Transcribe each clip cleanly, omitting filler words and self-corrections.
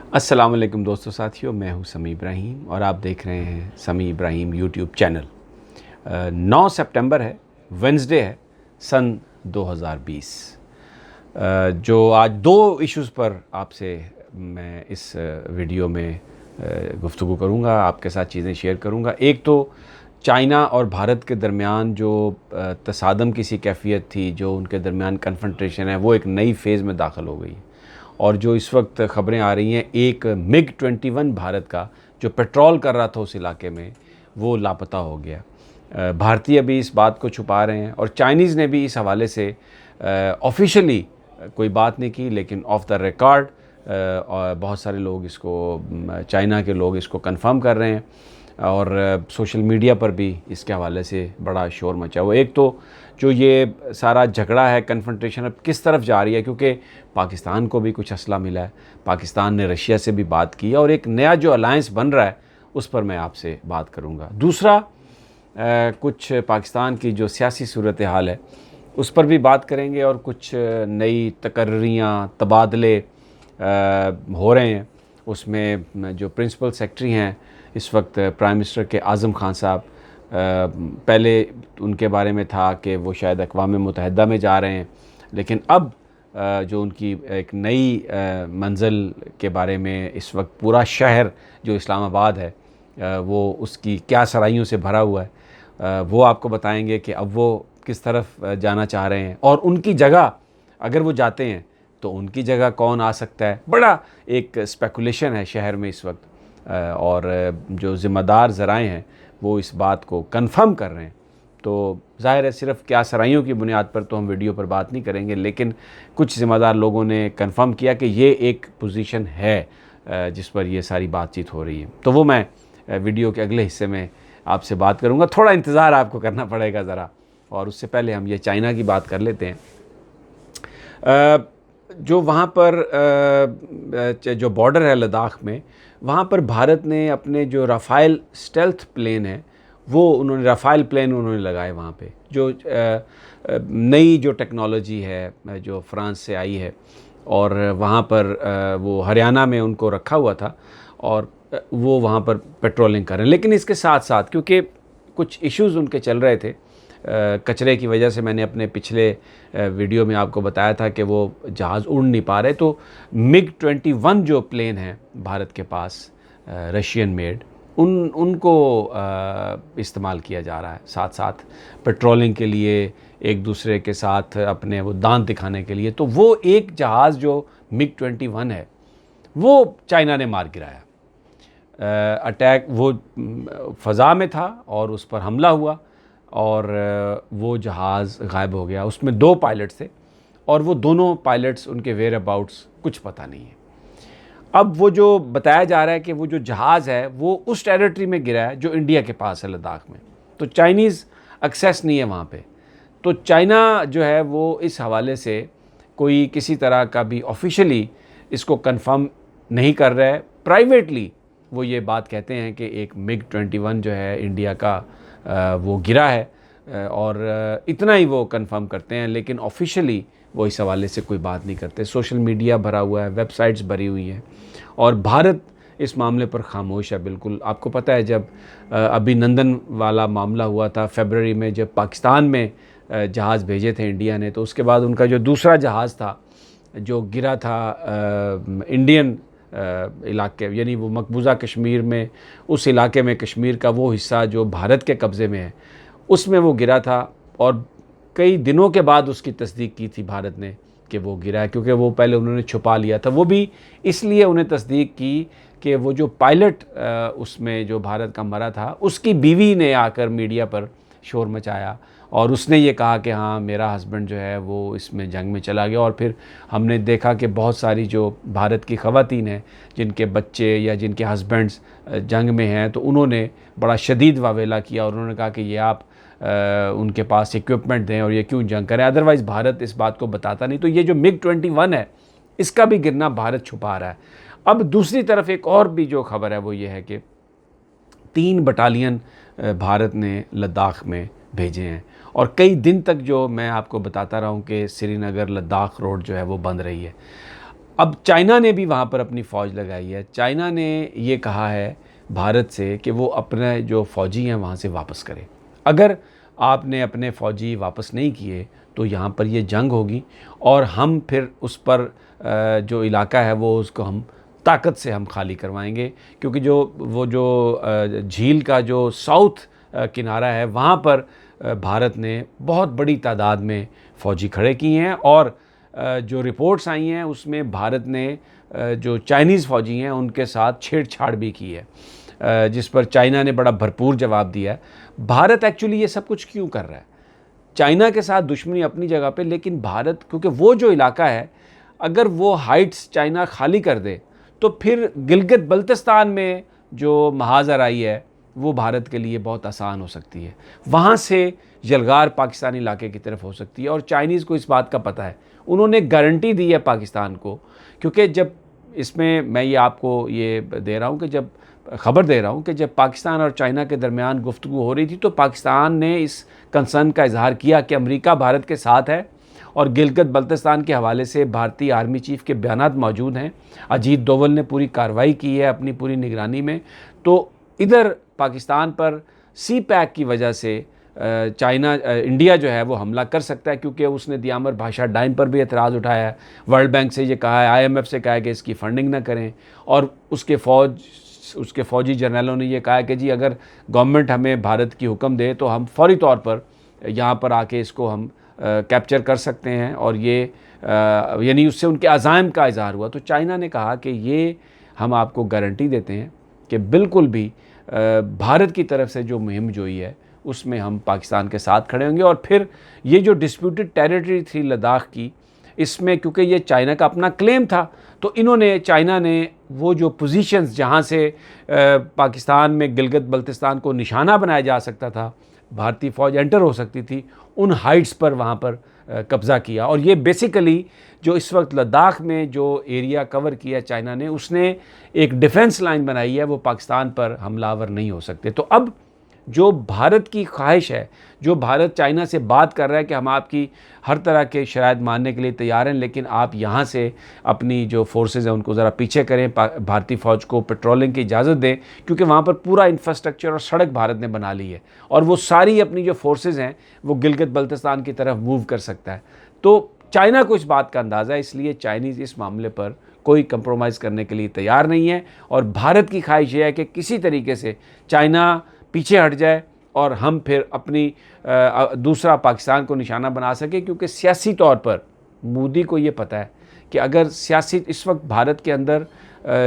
अस्सलाम वालेकुम दोस्तों साथियों, मैं हूं समी इब्राहिम और आप देख रहे हैं समी इब्राहिम यूट्यूब चैनल। 9 सितंबर है, वेंसडे है, सन 2020। जो आज दो इश्यूज़ पर आपसे मैं इस वीडियो में गुफ्तगू करूंगा, आपके साथ चीज़ें शेयर करूंगा। एक तो चाइना और भारत के दरमियान जो तसादम की सी कैफियत थी, जो उनके दरमियान कन्फ्रंटेशन है, वो एक नई फ़ेज़ में दाखिल हो गई है। और जो इस वक्त ख़बरें आ रही हैं, एक MiG-21 भारत का जो पेट्रोल कर रहा था उस इलाके में, वो लापता हो गया। भारतीय भी इस बात को छुपा रहे हैं और चाइनीज़ ने भी इस हवाले से ऑफिशियली कोई बात नहीं की, लेकिन ऑफ द रिकॉर्ड और बहुत सारे लोग इसको, चाइना के लोग इसको कंफर्म कर रहे हैं और सोशल मीडिया पर भी इसके हवाले से बड़ा शोर मचा हुआ। एक तो जो ये सारा झगड़ा है, कन्फ्रंटेशन अब किस तरफ जा रही है, क्योंकि पाकिस्तान को भी कुछ असला मिला है, पाकिस्तान ने रशिया से भी बात की और एक नया जो अलायंस बन रहा है उस पर मैं आपसे बात करूँगा। दूसरा, कुछ पाकिस्तान की जो सियासी सूरत हाल है उस पर भी बात करेंगे और कुछ नई तकर्रियाँ, तबादले हो रहे हैं। उसमें जो प्रिंसिपल सेक्रेटरी हैं इस वक्त प्राइम मिनिस्टर के आज़म खान साहब, पहले उनके बारे में था कि वो शायद अक़वाम मुत्तहिदा में जा रहे हैं, लेकिन अब जो उनकी एक नई मंजिल के बारे में इस वक्त पूरा शहर जो इस्लामाबाद है वो उसकी क्या सराइयों से भरा हुआ है, वो आपको बताएंगे कि अब वो किस तरफ जाना चाह रहे हैं और उनकी जगह अगर वो जाते हैं तो उनकी जगह कौन आ सकता है। बड़ा एक स्पेकुलेशन है शहर में इस वक्त और जो ज़िम्मेदार ज़राए हैं वो इस बात को कंफर्म कर रहे हैं। तो ज़ाहिर है सिर्फ क्या सराइयों की बुनियाद पर तो हम वीडियो पर बात नहीं करेंगे, लेकिन कुछ ज़िम्मेदार लोगों ने कंफर्म किया कि ये एक पोजीशन है जिस पर ये सारी बातचीत हो रही है। तो वो मैं वीडियो के अगले हिस्से में आपसे बात करूँगा। थोड़ा इंतज़ार आपको करना पड़ेगा ज़रा, और उससे पहले हम ये चाइना की बात कर लेते हैं। जो वहाँ पर जो बॉर्डर है लद्दाख में, वहाँ पर भारत ने अपने जो राफ़ेल स्टेल्थ प्लेन है वो उन्होंने राफ़ेल प्लेन उन्होंने लगाए वहाँ पे। जो नई जो टेक्नोलॉजी है जो फ्रांस से आई है और वहाँ पर वो हरियाणा में उनको रखा हुआ था और वो वहाँ पर पेट्रोलिंग कर रहे हैं। लेकिन इसके साथ साथ क्योंकि कुछ इश्यूज़ उनके चल रहे थे कचरे की वजह से, मैंने अपने पिछले वीडियो में आपको बताया था कि वो जहाज़ उड़ नहीं पा रहे, तो MiG-21 जो प्लेन है भारत के पास रशियन मेड, उनको इस्तेमाल किया जा रहा है साथ साथ पेट्रोलिंग के लिए, एक दूसरे के साथ अपने वो दांत दिखाने के लिए। तो वो एक जहाज़ जो MiG-21 है वो चाइना ने मार गिराया। अटैक वो फ़ज़ा में था और उस पर हमला हुआ और वो जहाज़ गायब हो गया। उसमें 2 पायलट थे और वो दोनों पायलट्स, उनके वेयर अबाउट्स कुछ पता नहीं है। अब वो जो बताया जा रहा है कि वो जो जहाज़ है वो उस टेरिटरी में गिरा है जो इंडिया के पास है, लद्दाख में, तो चाइनीज़ एक्सेस नहीं है वहाँ पे। तो चाइना जो है वो इस हवाले से कोई किसी तरह का भी ऑफिशियली इसको कंफर्म नहीं कर रहा है। प्राइवेटली वो ये बात कहते हैं कि एक MiG-21 जो है इंडिया का वो गिरा है और इतना ही वो कंफर्म करते हैं, लेकिन ऑफिशियली वो इस हवाले से कोई बात नहीं करते। सोशल मीडिया भरा हुआ है, वेबसाइट्स भरी हुई हैं और भारत इस मामले पर खामोश है बिल्कुल। आपको पता है जब अभिनंदन वाला मामला हुआ था फरवरी में, जब पाकिस्तान में जहाज़ भेजे थे इंडिया ने, तो उसके बाद उनका जो दूसरा जहाज़ था जो गिरा था इंडियन इलाके, यानी वो मकबूजा कश्मीर में, उस इलाके में कश्मीर का वो हिस्सा जो भारत के कब्ज़े में है, उसमें वो गिरा था और कई दिनों के बाद उसकी तस्दीक की थी भारत ने कि वो गिरा है, क्योंकि वो पहले उन्होंने छुपा लिया था। वो भी इसलिए उन्हें तस्दीक की कि वो जो पायलट उसमें जो भारत का मरा था उसकी बीवी ने आकर मीडिया पर शोर मचाया और उसने ये कहा कि हाँ मेरा हस्बैंड जो है वो इसमें जंग में चला गया। और फिर हमने देखा कि बहुत सारी जो भारत की ख़वातीन हैं जिनके बच्चे या जिनके हस्बैंड्स जंग में हैं, तो उन्होंने बड़ा शदीद वावेला किया और उन्होंने कहा कि ये आप उनके पास इक्विपमेंट दें और ये क्यों जंग करें, अदरवाइज़ भारत इस बात को बताता नहीं। तो ये जो MiG-21 है इसका भी गिरना भारत छुपा रहा है। अब दूसरी तरफ एक और भी जो खबर है वो ये है कि 3 बटालियन भारत ने लद्दाख में भेजे हैं और कई दिन तक जो मैं आपको बताता रहा हूँ कि श्रीनगर लद्दाख रोड जो है वो बंद रही है। अब चाइना ने भी वहाँ पर अपनी फ़ौज लगाई है। चाइना ने ये कहा है भारत से कि वो अपने जो फ़ौजी हैं वहाँ से वापस करे। अगर आपने अपने फ़ौजी वापस नहीं किए तो यहाँ पर ये जंग होगी और हम फिर उस पर जो इलाका है वो उसको हम ताकत से हम खाली करवाएंगे, क्योंकि जो झील का जो साउथ किनारा है वहाँ पर भारत ने बहुत बड़ी तादाद में फ़ौजी खड़े किए हैं और जो रिपोर्ट्स आई हैं उसमें भारत ने जो चाइनीज़ फ़ौजी हैं उनके साथ छेड़छाड़ भी की है, जिस पर चाइना ने बड़ा भरपूर जवाब दिया है। भारत एक्चुअली ये सब कुछ क्यों कर रहा है? चाइना के साथ दुश्मनी अपनी जगह पे, लेकिन भारत, क्योंकि वो जो इलाका है अगर वो हाइट्स चाइना खाली कर दे तो फिर गिलगित बल्तिस्तान में जो महाजर आई है वो भारत के लिए बहुत आसान हो सकती है। वहाँ से यलगार पाकिस्तानी इलाके की तरफ हो सकती है और चाइनीज़ को इस बात का पता है। उन्होंने गारंटी दी है पाकिस्तान को, क्योंकि जब इसमें मैं ये आपको ये दे रहा हूँ कि जब खबर दे रहा हूँ कि जब पाकिस्तान और चाइना के दरमियान गुफ्तगू हो रही थी तो पाकिस्तान ने इस कंसर्न का इजहार किया कि अमेरिका भारत के साथ है और गिलगित बल्तिस्तान के हवाले से भारतीय आर्मी चीफ के बयानात मौजूद हैं। अजीत डोवल ने पूरी कार्रवाई की है अपनी पूरी निगरानी में। तो इधर पाकिस्तान पर सी पैक की वजह से इंडिया जो है वो हमला कर सकता है, क्योंकि उसने दियामर भाषा डाइन पर भी एतराज़ उठाया है। वर्ल्ड बैंक से ये कहा है, IMF से कहा है कि इसकी फ़ंडिंग ना करें और उसके फ़ौजी जर्नलों ने ये कहा है कि जी अगर गवर्नमेंट हमें भारत की हुक्म दे तो हम फौरी तौर पर यहाँ पर आके इसको हम कैप्चर कर सकते हैं। और ये यानी उससे उनके अज़ाइम का इज़हार हुआ। तो चाइना ने कहा कि ये हम आपको गारंटी देते हैं कि बिल्कुल भी भारत की तरफ से जो मुहिम जोई है उसमें हम पाकिस्तान के साथ खड़े होंगे। और फिर ये जो डिस्प्यूटेड टेरिटरी थी लद्दाख की, इसमें क्योंकि ये चाइना का अपना क्लेम था तो चाइना ने वो जो पोजीशंस जहाँ से पाकिस्तान में गिलगित बल्तिस्तान को निशाना बनाया जा सकता था, भारतीय फ़ौज एंटर हो सकती थी, उन हाइट्स पर वहाँ पर कब्ज़ा किया। और ये बेसिकली जो इस वक्त लद्दाख में जो एरिया कवर किया चाइना ने, उसने एक डिफेंस लाइन बनाई है, वो पाकिस्तान पर हमलावर नहीं हो सकते। तो अब जो भारत की ख्वाहिश है, जो भारत चाइना से बात कर रहा है कि हम आपकी हर तरह के शराइत मानने के लिए तैयार हैं, लेकिन आप यहाँ से अपनी जो फोर्सेस हैं उनको ज़रा पीछे करें, भारतीय फ़ौज को पेट्रोलिंग की इजाज़त दें, क्योंकि वहाँ पर पूरा इंफ्रास्ट्रक्चर और सड़क भारत ने बना ली है और वो सारी अपनी जो फोर्सेस हैं वो गिलगित बल्तिस्तान की तरफ मूव कर सकता है। तो चाइना को इस बात का अंदाज़ा है, इसलिए चाइनीज़ इस मामले पर कोई कंप्रोमाइज़ करने के लिए तैयार नहीं है। और भारत की ख्वाहिश ये है कि किसी तरीके से चाइना पीछे हट जाए और हम फिर अपनी दूसरा पाकिस्तान को निशाना बना सके, क्योंकि सियासी तौर पर मोदी को ये पता है कि अगर सियासी इस वक्त भारत के अंदर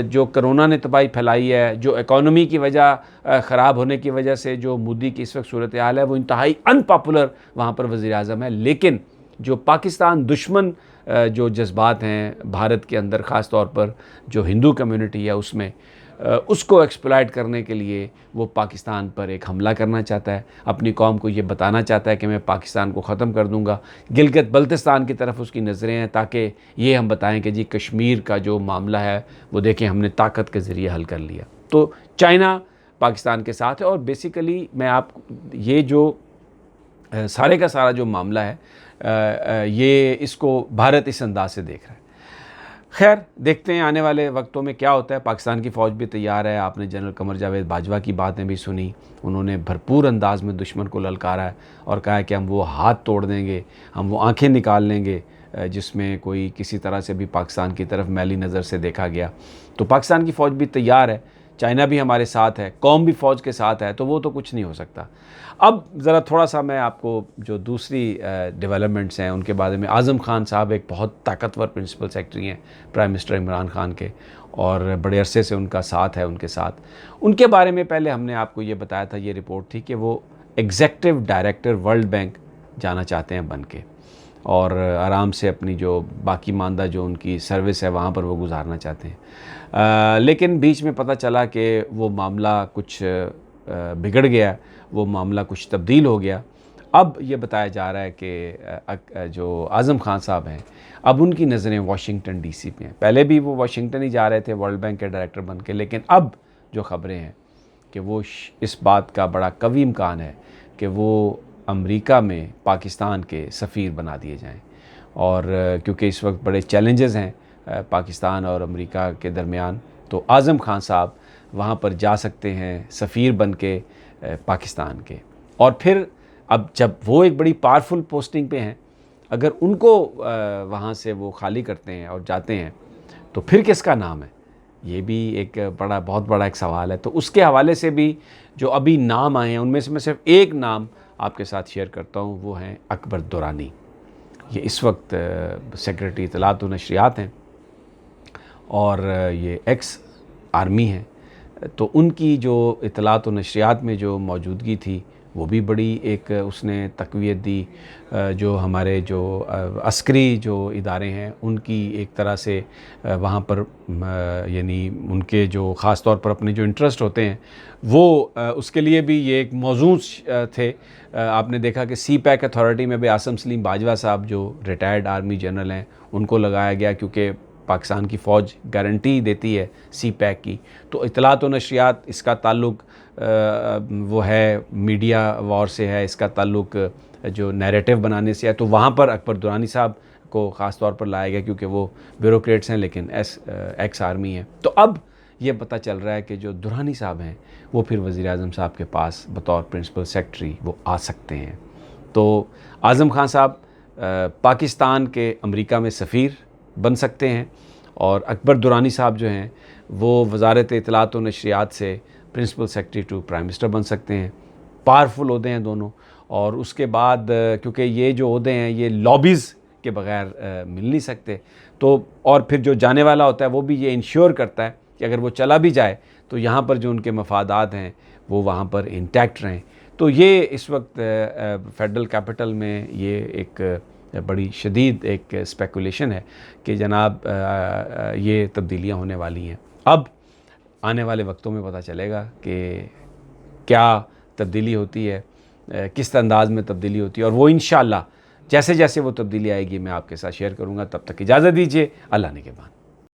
जो कोरोना ने तबाही फैलाई है, जो इकॉनमी की वजह ख़राब होने की वजह से जो मोदी की इस वक्त सूरत हाल है, वो इंतहाई अनपॉपुलर वहाँ पर वज़ीर आज़म है। लेकिन जो पाकिस्तान दुश्मन जो जज्बात हैं भारत के अंदर, ख़ास तौर पर जो हिंदू कम्युनिटी है उसमें, उसको एक्सप्लॉइट करने के लिए वो पाकिस्तान पर एक हमला करना चाहता है। अपनी कौम को ये बताना चाहता है कि मैं पाकिस्तान को ख़त्म कर दूंगा। गिलगित बल्तिस्तान की तरफ उसकी नज़रें हैं ताकि ये हम बताएं कि जी कश्मीर का जो मामला है वो देखें हमने ताकत के ज़रिए हल कर लिया। तो चाइना पाकिस्तान के साथ है और बेसिकली मैं आप ये जो सारे का सारा जो मामला है ये इसको भारत इस अंदाज से देख रहा है। खैर देखते हैं आने वाले वक्तों में क्या होता है। पाकिस्तान की फ़ौज भी तैयार है। आपने जनरल कमर जावेद बाजवा की बातें भी सुनी, उन्होंने भरपूर अंदाज में दुश्मन को ललकारा है और कहा है कि हम वो हाथ तोड़ देंगे, हम वो आंखें निकाल लेंगे जिसमें कोई किसी तरह से भी पाकिस्तान की तरफ मैली नज़र से देखा गया। तो पाकिस्तान की फ़ौज भी तैयार है, चाइना भी हमारे साथ है, कौम भी फ़ौज के साथ है, तो वो तो कुछ नहीं हो सकता। अब ज़रा थोड़ा सा मैं आपको जो दूसरी डेवलपमेंट्स हैं उनके बारे में, आज़म खान साहब एक बहुत ताकतवर प्रिंसिपल सेक्रेटरी हैं प्राइम मिनिस्टर इमरान खान के और बड़े अरसे से उनका साथ है उनके साथ। उनके बारे में पहले हमने आपको ये बताया था, ये रिपोर्ट थी कि वो एग्जेक्टिव डायरेक्टर वर्ल्ड बैंक जाना चाहते हैं बन के और आराम से अपनी जो बाकी मानदा जो उनकी सर्विस है वहाँ पर वो गुजारना चाहते हैं। लेकिन बीच में पता चला कि वो मामला कुछ बिगड़ गया, वो मामला कुछ तब्दील हो गया। अब ये बताया जा रहा है कि जो आज़म खान साहब हैं अब उनकी नज़रें वाशिंगटन DC पे हैं। पहले भी वो वाशिंगटन ही जा रहे थे वर्ल्ड बैंक के डायरेक्टर बन के, लेकिन अब जो ख़बरें हैं कि वो इस बात का बड़ा कवी इम्कान है कि वो अमेरिका में पाकिस्तान के सफ़ीर बना दिए जाएं। और क्योंकि इस वक्त बड़े चैलेंजेस हैं पाकिस्तान और अमेरिका के दरमियान, तो आज़म खान साहब वहाँ पर जा सकते हैं सफ़ीर बन के पाकिस्तान के। और फिर अब जब वो एक बड़ी पावरफुल पोस्टिंग पे हैं, अगर उनको वहाँ से वो खाली करते हैं और जाते हैं तो फिर किसका नाम है? ये भी एक बहुत बड़ा एक सवाल है। तो उसके हवाले से भी जो अभी नाम आए हैं उनमें से मैं सिर्फ एक नाम आपके साथ शेयर करता हूँ, वो हैं अकबर दुरानी। ये इस वक्त सेक्रेटरी इत्तलात व नशरियात हैं और ये एक्स आर्मी हैं। तो उनकी जो इत्तलात व नशरियात में जो मौजूदगी थी वो भी बड़ी एक उसने तक़वियत दी। जो हमारे जो अस्करी जो इदारे हैं उनकी एक तरह से वहाँ पर यानी उनके जो ख़ास तौर पर अपने जो इंटरेस्ट होते हैं वो उसके लिए भी ये एक मौजूद थे। आपने देखा कि सी पैक अथॉरिटी में भी आसम सलीम बाजवा साहब जो रिटायर्ड आर्मी जनरल हैं उनको लगाया गया, क्योंकि पाकिस्तान की फ़ौज गारंटी देती है सी पैक की। तो इत्तलात व नशरियात इसका ताल्लुक़ वो है मीडिया वॉर से है, इसका ताल्लुक़ जो नैरेटिव बनाने से है। तो वहाँ पर अकबर दुरानी साहब को ख़ास तौर पर लाया गया क्योंकि वो ब्यूरोक्रेट्स हैं लेकिन एक्स आर्मी हैं। तो अब ये पता चल रहा है कि जो दुरानी साहब हैं वो फिर वज़ीर आज़म साहब के पास बतौर प्रिंसिपल सेक्रेटरी वो आ सकते हैं। तो आज़म खान साहब पाकिस्तान के अमेरिका में सफ़ीर बन सकते हैं और अकबर दुरानी साहब जो हैं वो वज़ारत इत्तलात व नशरियात से principal secretary to prime minister बन सकते हैं। पावरफुल ओहदे हैं दोनों। और उसके बाद क्योंकि ये जो ओहदे हैं ये लॉबीज़ के बग़ैर मिल नहीं सकते, तो और फिर जो जाने वाला होता है वो भी ये इंश्योर करता है कि अगर वो चला भी जाए तो यहाँ पर जो उनके मफादात हैं वो वहाँ पर इंटैक्ट रहें। तो ये इस वक्त फेडरल कैपिटल में ये एक बड़ी शदीद एक स्पेकुलेशन है कि जनाब ये तब्दीलियाँ होने वाली हैं। अब आने वाले वक्तों में पता चलेगा कि क्या तब्दीली होती है, किस अंदाज़ में तब्दीली होती है, और वो इंशाअल्लाह जैसे जैसे वो तब्दीली आएगी मैं आपके साथ शेयर करूँगा। तब तक इजाज़त दीजिए, अल्लाह ने के बाद।